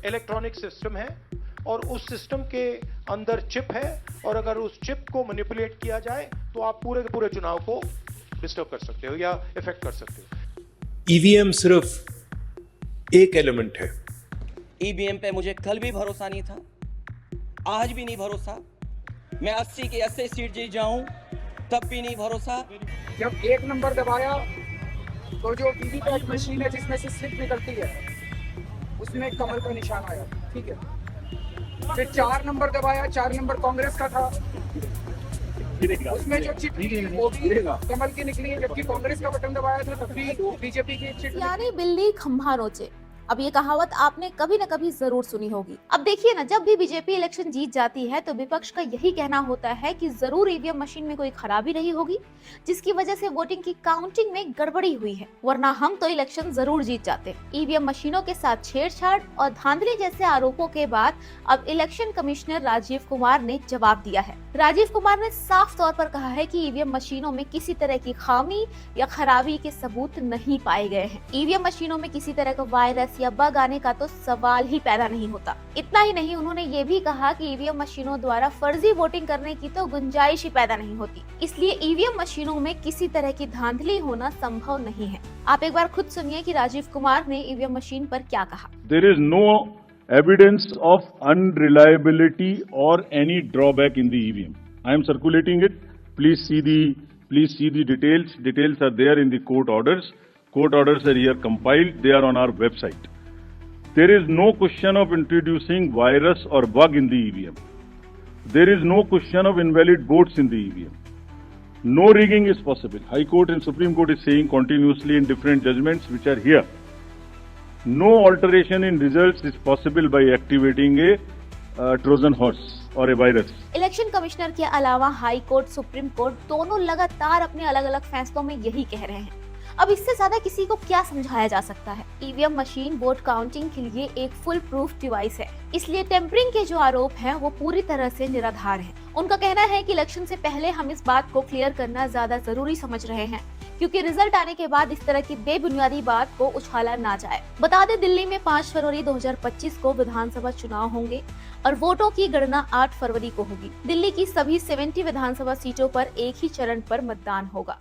Electronic system है और उस सिस्टम के अंदर चिप है और अगर उस चिप को मैनिपुलेट किया जाए तो आप पूरे के पूरे चुनाव को डिस्टर्ब कर सकते हो या इफेक्ट कर सकते हो। ईवीएम सिर्फ एक एलिमेंट है। ईवीएम पे मुझे कल भी भरोसा नहीं था, आज भी नहीं भरोसा। मैं 80 की 80 सीट जीत जाऊं तब भी नहीं भरोसा। जब एक नंबर दबाया तो जो वीवीपैट मशीन है जिसमें से स्लिप निकलती है उसमें कमल का निशान आया, ठीक है। फिर 4 नंबर दबाया, 4 नंबर कांग्रेस का था, उसमें जो चिट वो भी कमल की निकली, जबकि कांग्रेस का बटन दबाया था तब भी बीजेपी की चिट। यानी बिल्ली खंभा नोचे। अब ये कहावत आपने कभी न कभी जरूर सुनी होगी। अब देखिए ना, जब भी बीजेपी इलेक्शन जीत जाती है तो विपक्ष का यही कहना होता है कि जरूर ईवीएम मशीन में कोई खराबी रही होगी जिसकी वजह से वोटिंग की काउंटिंग में गड़बड़ी हुई है, वरना हम तो इलेक्शन जरूर जीत जाते। ईवीएम मशीनों के साथ छेड़छाड़ और धांधली जैसे आरोपों के बाद अब इलेक्शन कमिश्नर राजीव कुमार ने जवाब दिया है। राजीव कुमार ने साफ तौर पर कहा है कि ईवीएम मशीनों में किसी तरह की खामी या खराबी के सबूत नहीं पाए गए हैं। ईवीएम मशीनों में किसी तरह का वायरस या बग आने का तो सवाल ही पैदा नहीं होता। इतना ही नहीं, उन्होंने ये भी कहा कि ईवीएम मशीनों द्वारा फर्जी वोटिंग करने की तो गुंजाइश ही पैदा नहीं होती, इसलिए ईवीएम मशीनों में किसी तरह की धांधली होना संभव नहीं है। आप एक बार खुद सुनिए कि राजीव कुमार ने ईवीएम मशीन पर क्या कहा। There is no evidence of unreliability or any drawback in the EVM. I am circulating it. Please see the details. Details are there in the court orders. Court orders are here compiled. They are on our website. There is no question of introducing virus or bug in the EVM. There is no question of invalid votes in the EVM. No rigging is possible. High Court and Supreme Court is saying continuously in different judgments which are here. No alteration in results is possible by activating a Trojan horse or a virus. Election commissioner के अलावा high court, supreme court दोनों लगातार अपने अलग अलग फैसलों में यही कह रहे हैं। अब इससे ज्यादा किसी को क्या समझाया जा सकता है। ईवीएम मशीन वोट काउंटिंग के लिए एक फुल प्रूफ डिवाइस है, इसलिए टेम्परिंग के जो आरोप हैं वो पूरी तरह से निराधार हैं। उनका कहना है कि इलेक्शन से पहले हम इस बात को क्लियर करना ज्यादा जरूरी समझ रहे हैं, क्योंकि रिजल्ट आने के बाद इस तरह की बेबुनियादी बात को उछाला ना जाए। बता दें, दिल्ली में 5 फरवरी 2025 को विधानसभा चुनाव होंगे और वोटों की गणना 8 फरवरी को होगी। दिल्ली की सभी 70 विधानसभा सीटों पर एक ही चरण पर मतदान होगा।